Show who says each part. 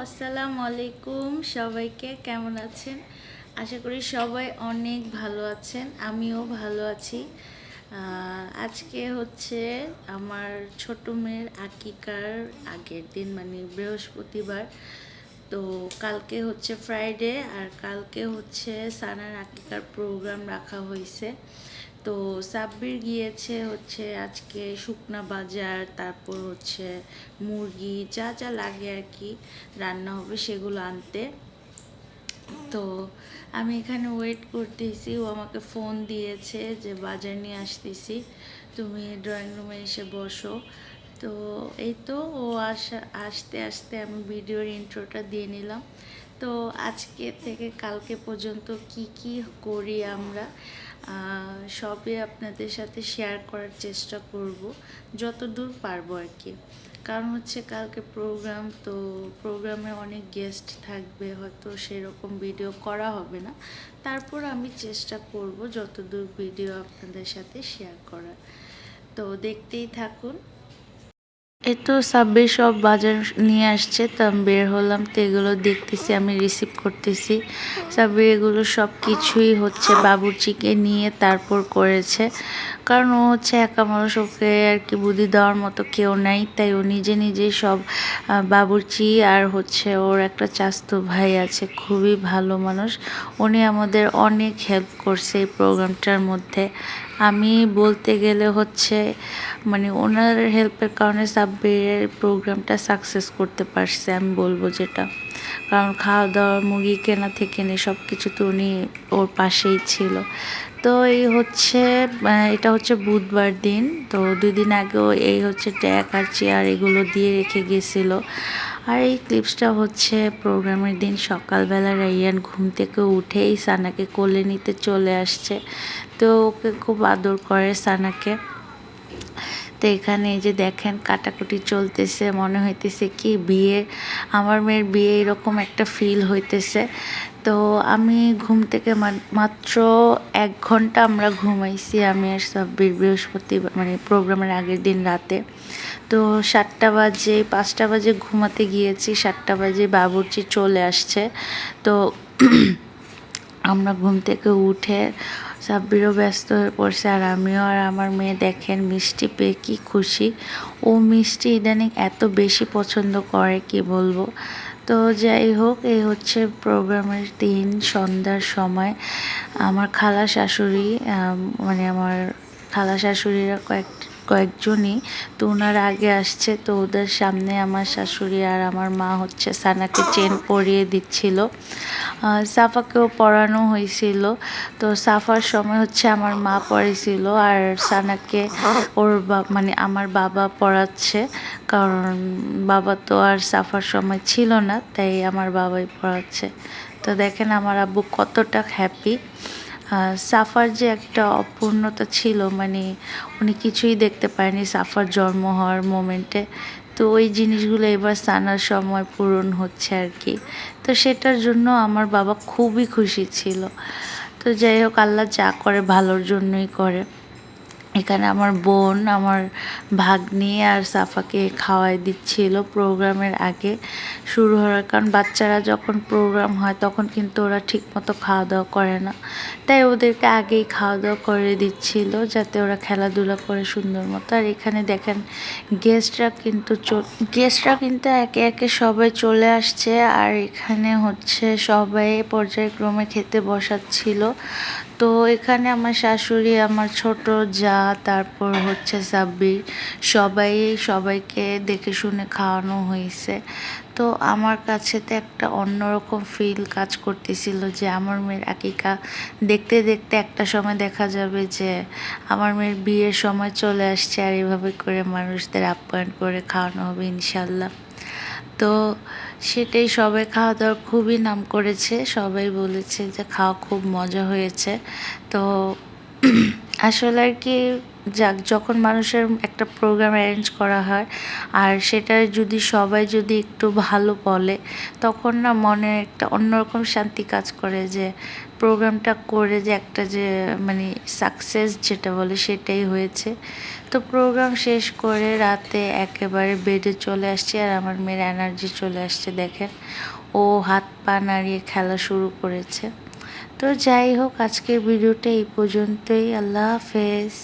Speaker 1: আসসালামু আলাইকুম সবাইকে, কেমন আছেন? আশা করি সবাই অনেক ভালো আছেন, আমিও ভালো আছি। আজকে হচ্ছে আমার ছোট মেয়ের আকিকার আগের দিন, মানে বৃহস্পতিবার। তো কালকে হচ্ছে ফ্রাইডে, আর কালকে হচ্ছে সানার আকিকার প্রোগ্রাম রাখা হয়েছে। তো সাব্বির গিয়েছে হচ্ছে আজকে শুকনা বাজার, তারপর হচ্ছে মুরগি যা যা লাগে আর কি রান্না হবে সেগুলো আনতে। তো আমি এখানে ওয়েট করতেছি, ও আমাকে ফোন দিয়েছে যে বাজার নিয়ে আসতেছি, তুমি ড্রয়িং রুমে এসে বসো। তো এই তো ও আসতে আসতে আমি ভিডিওর ইন্ট্রোটা দিয়ে নিলাম। তো আজকে থেকে কালকে পর্যন্ত কি কি করি আমরা সবই আপনাদের সাথে শেয়ার করার চেষ্টা করব, যতদূর পারবো আর কি। কারণ হচ্ছে কালকে প্রোগ্রাম, তো প্রোগ্রামে অনেক গেস্ট থাকবে, হয়তো সেরকম ভিডিও করা হবে না। তারপর আমি চেষ্টা করব যতদূর ভিডিও আপনাদের সাথে শেয়ার করার। তো দেখতেই থাকুন। এই তো সাব্বির সব বাজার নিয়ে আসছে, তো আমি বের হলাম, তো এগুলো দেখতেছি, আমি রিসিভ করতেছি। সাব্বির এগুলো সব কিছুই হচ্ছে বাবুর্চিকে নিয়ে তারপর করেছে, কারণ ও হচ্ছে একা মানুষ, ওকে আর কি বুদ্ধি দেওয়ার মতো কেউ নাই, তাই ও নিজে নিজেই সব বাবুর্চি, আর হচ্ছে ওর একটা চাচাতো ভাই আছে, খুবই ভালো মানুষ, উনি আমাদের অনেক হেল্প করছে এই প্রোগ্রামটার মধ্যে। আমি বলতে গেলে হচ্ছে মানে ওনার হেল্পের কারণে সাব্বিরের প্রোগ্রামটা সাকসেস করতে পারছে আমি বলবো যেটা। কারণ খাওয়া দাওয়া মুরগি কেনা থেকে নিয়ে সব কিছু তো উনি ওর পাশেই ছিল। তো এই হচ্ছে এটা হচ্ছে বুধবার দিন, তো 2 দিন আগেও এই হচ্ছে ট্যাগ আর চেয়ার এগুলো দিয়ে রেখে গেছিলো। আর এই ক্লিপসটা হচ্ছে প্রোগ্রামের দিন সকালবেলা রাইয়ান ঘুম থেকে উঠেই সানাকে কোলে নিতে চলে আসছে, তো ওকে খুব আদর করে সানাকে। তো এখানে এই যে দেখেন কাটাকুটি চলতেছে, মনে হইতেছে কি বিয়ে, আমার মেয়ের বিয়ে এরকম একটা ফিল হইতেছে। তো আমি ঘুম থেকে মাত্র 1 ঘন্টা আমরা ঘুমাইছি, আমি আর সাব্বির, বৃহস্পতিবার মানে প্রোগ্রামের আগের দিন রাতে। তো 7টা বাজে 5টা বাজে ঘুমাতে গিয়েছি, 7টা বাজে বাবুর্চি চলে আসছে। তো আমরা ঘুম থেকে উঠে সাব্বিরও ব্যস্ত হয়ে পড়ছে, আর আমিও। আর আমার মেয়ে দেখেন মিষ্টি পেয়ে কি খুশি, ও মিষ্টি ইদানিং এত বেশি পছন্দ করে কি বলবো। তো যাই হোক, এই হচ্ছে প্রোগ্রামের দিন সন্ধ্যার সময় আমার খালা শাশুড়ি, মানে আমার খালা শাশুড়িরা কয়েকজনই, তো ওনারা আগে আসছে, তো ওদের সামনে আমার শাশুড়ি আর আমার মা হচ্ছে সানাকে চেন পরিয়ে দিচ্ছিল, সাফাকেও পরানো হয়েছিল। তো সাফার সময় হচ্ছে আমার মা পড়েছিল, আর সানাকে ওর মানে আমার বাবা পড়াচ্ছে, কারণ বাবা তো আর সাফার সময় ছিল না, তাই আমার বাবাই পড়াচ্ছে। তো দেখেন আমার আব্বু কতটা হ্যাপি। সাফার যে একটা অপূর্ণতা ছিল, মানে উনি কিছুই দেখতে পায়নি সাফার জন্ম হওয়ার মোমেন্টে, তো ওই জিনিসগুলো এবার সানার সময় পূরণ হচ্ছে আর কি। তো সেটার জন্য আমার বাবা খুবই খুশি ছিল। তো যাই হোক, আল্লাহ যা করে ভালোর জন্যই করে। এখানে আমার বোন, আমার ভাগ্নি আর সাফাকে খাওয়াই দিচ্ছিল প্রোগ্রামের আগে শুরু হওয়ার, কারণ বাচ্চারা যখন প্রোগ্রাম হয় তখন কিন্তু ওরা ঠিকমতো খাওয়া দাওয়া করে না, তাই ওদেরকে আগেই খাওয়া দাওয়া করে দিচ্ছিল যাতে ওরা খেলাধুলা করে সুন্দর মতো। আর এখানে দেখেন গেস্টরা কিন্তু একে একে সবাই চলে আসছে, আর এখানে হচ্ছে সবাই পর্যায়ক্রমে খেতে বসাচ্ছিল। তো এখানে আমার শাশুড়ি, আমার ছোট যা, তারপর হচ্ছে সাব্বির, সবাইকে দেখে শুনে খাওয়ানো হয়েছে। তো আমার কাছে তো একটা অন্যরকম ফিল কাজ করতেছিল যে আমার মেয়ের আকিকা দেখতে দেখতে একটা সময় দেখা যাবে যে আমার মেয়ের বিয়ের সময় চলে আসছে, আর এভাবে করে মানুষদের আপ্যায়ন করে খাওয়ানো হবে ইনশাল্লাহ। তো সেটাই, সবাই খাওয়া দাওয়ার খুবই নাম করেছে, সবাই বলেছে যে খাওয়া খুব মজা হয়েছে। তো আসলে আর কি, যাক, যখন মানুষের একটা প্রোগ্রাম অ্যারেঞ্জ করা হয় আর সেটা সবাই যদি একটু ভালো বলে, তখন না মনে একটা অন্যরকম শান্তি কাজ করে যে প্রোগ্রামটা করে যে একটা যে মানে সাকসেস যেটা বলে সেটাই হয়েছে। তো প্রোগ্রাম শেষ করে রাতে একেবারে বেডে চলে আসছি, আর আমার মেয়ের এনার্জি চলে আসছে দেখেন, ও হাত পা নাড়িয়ে খেলা শুরু করেছে। তো যাই হোক, আজকের ভিডিওটা এই পর্যন্তই। আল্লাহ হাফেজ।